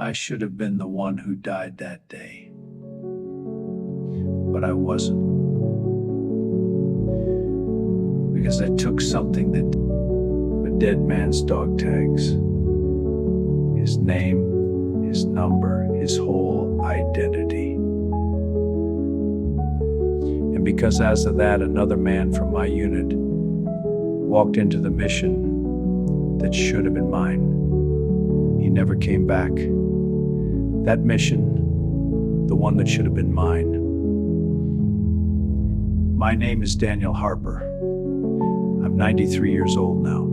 I should have been the one who died that day. But I wasn't. Because I took something that a dead man's dog tags. His name, his number, his whole identity. And because as of that, another man from my unit walked into the mission that should have been mine. He never came back. That mission, the one that should have been mine. My name is Daniel Harper. I'm 93 years old now.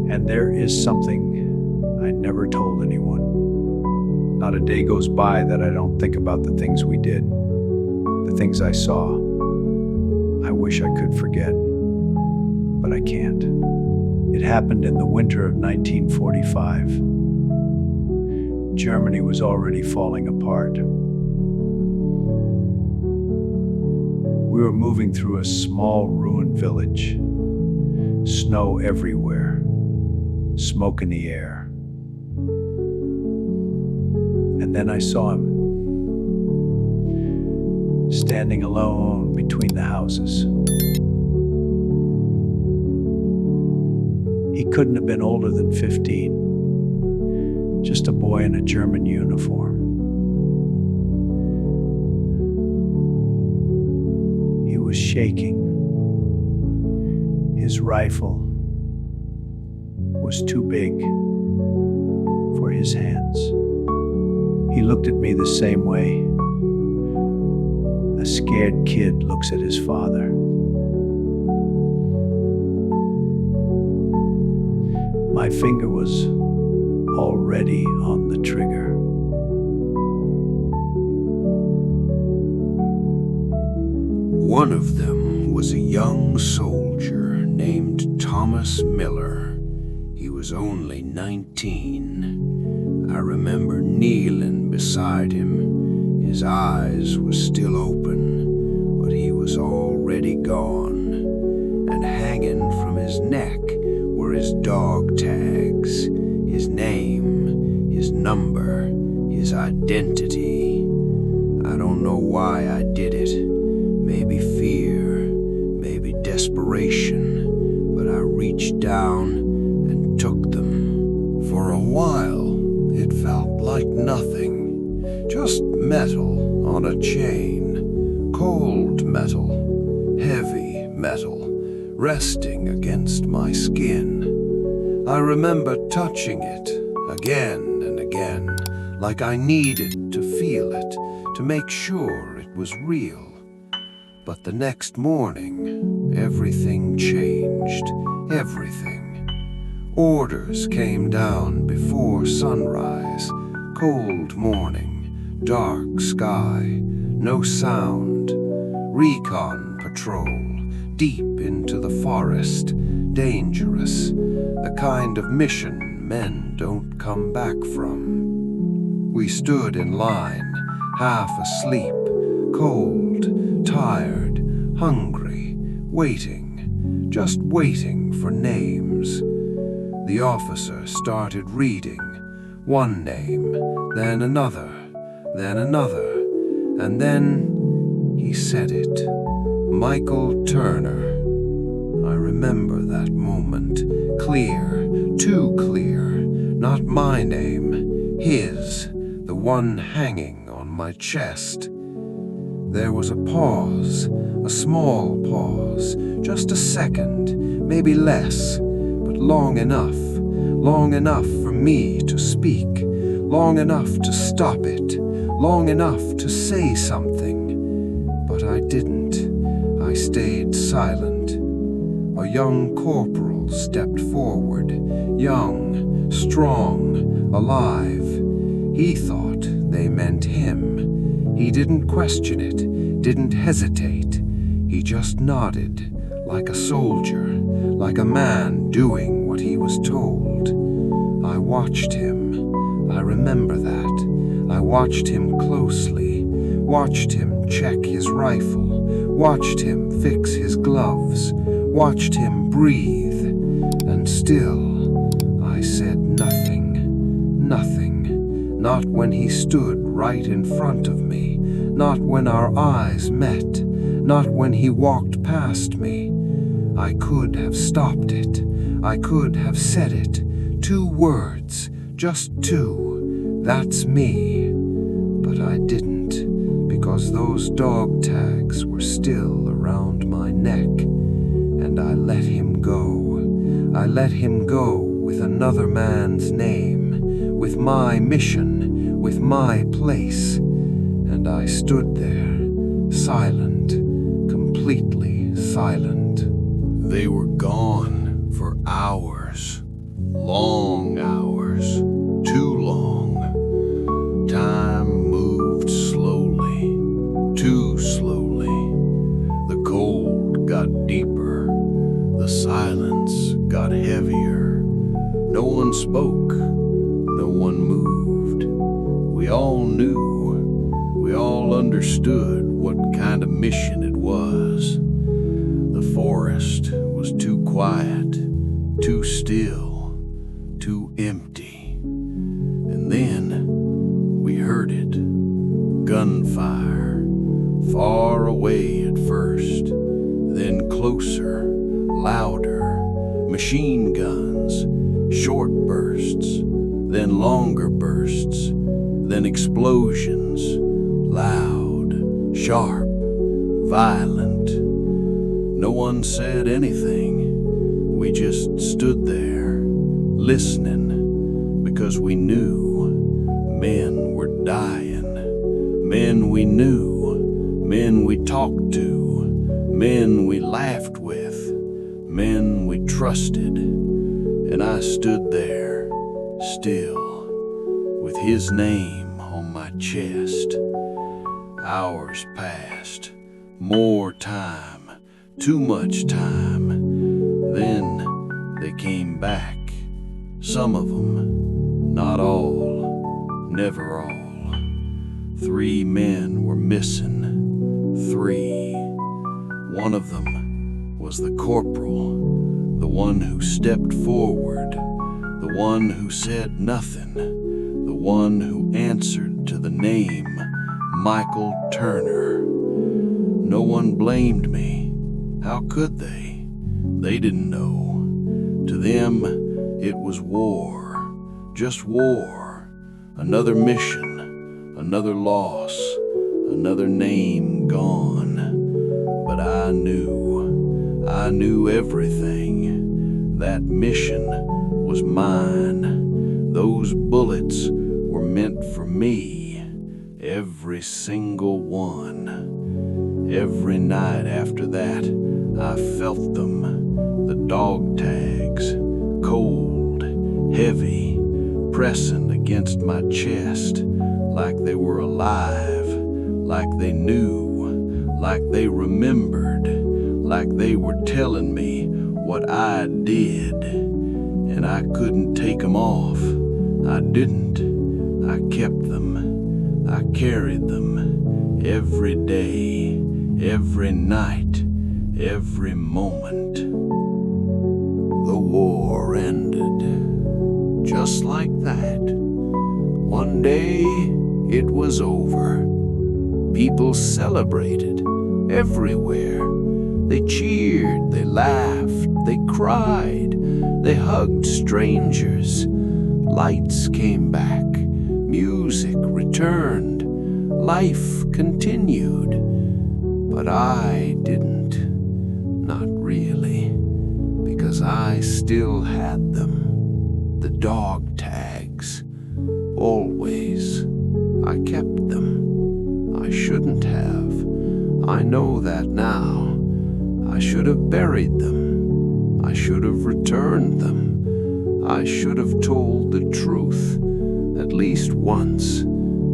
And there is something I never told anyone. Not a day goes by that I don't think about the things we did, the things I saw. I wish I could forget, but I can't. It happened in the winter of 1945. Germany was already falling apart. We were moving through a small ruined village. Snow everywhere, smoke in the air. And then I saw him, standing alone between the houses. He couldn't have been older than 15, just a boy in a German uniform. He was shaking. His rifle was too big for his hands. He looked at me the same way a scared kid looks at his father. My finger was already on the trigger. One of them was a young soldier named Thomas Miller. He was only 19. I remember kneeling beside him. His eyes were still open, but he was already gone. And hanging from his neck were his dog tags, his name, his number, his identity. I don't know why I did it. Maybe fear, maybe desperation, but I reached down and took them. For a while, it felt like nothing, just metal on a chain, cold metal, heavy metal, resting against my skin. I remember touching it again and again, like I needed to feel it, to make sure it was real. But the next morning, everything changed, everything. Orders came down before sunrise, cold morning, dark sky, no sound, recon patrol, deep into the forest, dangerous, the kind of mission men don't come back from. We stood in line, half asleep, cold, tired, hungry, waiting, just waiting for names. The officer started reading, one name, then another, and then he said it. Michael Turner. I remember that moment, clear, too clear, not my name, his, the one hanging on my chest. There was a pause, a small pause, just a second, maybe less, but long enough for me to speak, long enough to stop it, long enough to say something. But I didn't. I stayed silent. A young corporal stepped forward, young, strong, alive. He thought they meant him. He didn't question it, didn't hesitate. He just nodded, like a soldier, like a man doing what he was told. I watched him. I remember that. I watched him closely, watched him check his rifle, watched him fix his gloves, watched him breathe, and still I said nothing, nothing. not when he stood right in front of me, not when our eyes met, not when he walked past me. I could have stopped it. I could have said it. 2 words, just 2. That's me. But I didn't, because those dog tags were still around my neck, and I let him go. I let him go with another man's name, with my mission, with my place, and I stood there, silent, completely silent. They were gone for hours, long hours, too long. Time moved slowly, too slowly. The cold got deeper, the silence got heavier. No one spoke, no one moved. We all knew, we all understood what kind of mission it was. The forest was too quiet, too still, too empty. And then we heard it. Gunfire. Far away at first, then closer, louder. Machine guns. Short bursts, then longer bursts, then explosions. Loud, sharp, violent. No one said anything. We just stood there, listening, because we knew men were dying. Men we knew, men we talked to, men we laughed with, men we trusted. And I stood there, still, with his name on my chest. Hours passed, more time, too much time. Then they came back, some of them, not all, never all. 3 men were missing, 3. One of them was the corporal, the one who stepped forward, the one who said nothing, the one who answered to the name Michael Turner. No one blamed me. How could they? They didn't know. To them, it was war, just war, another mission, another loss, another name gone. But I knew everything. That mission was mine. Those bullets were meant for me, every single one. Every night after that, I felt them, the dog tags, cold, heavy, pressing against my chest, like they were alive, like they knew, like they remembered, like they were telling me what I did, and I couldn't take them off. I didn't. I kept them. I carried them every day, every night, every moment. The war ended, just like that. One day, it was over. People celebrated everywhere. They cheered, they laughed, they cried, they hugged strangers. Lights came back, music returned, life continued. But I didn't, not really, because I still had them, the dog tags, always. I kept them. I shouldn't have. I know that now. I should have buried them. I should have returned them. I should have told the truth, at least once,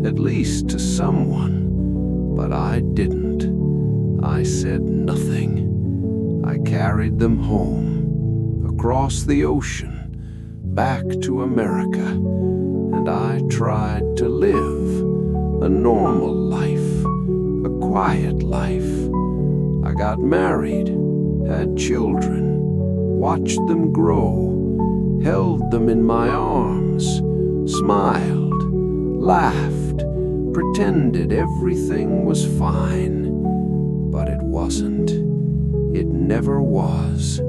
at least to someone. But I didn't. I said nothing. I carried them home, across the ocean, back to America, and I tried to live a normal life, a quiet life. I got married, had children, watched them grow, held them in my arms, smiled, laughed, pretended everything was fine. But it wasn't. It never was,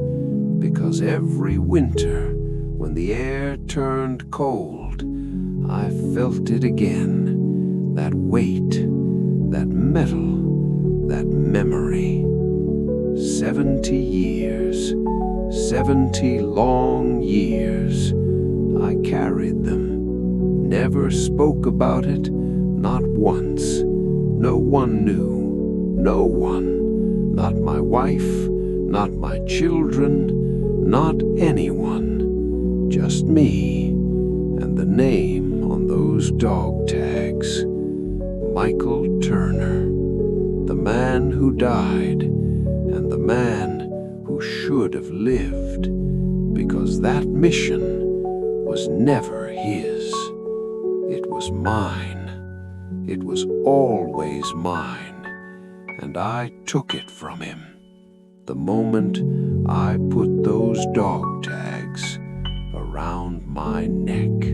because every winter, when the air turned cold, I felt it again, that weight, that metal, that memory. 70 years, 70 long years, I carried them, never spoke about it, not once. No one knew, no one, not my wife, not my children, not anyone, just me and the name on those dog tags. Michael Turner, the man who died and the man who should have lived, because that mission was never his. It was mine. It was always mine, and I took it from him the moment I put those dog tags around my neck.